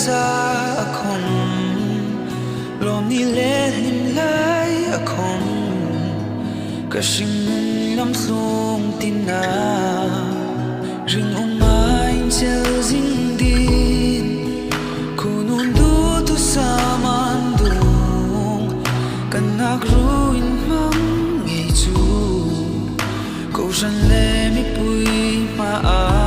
sa akong lom ni le him lai akong kasing lam sung tina ring umay chel jing din kunun du tu sa man dung kanak ruin mang ngei chu ko ran le mi pui ma a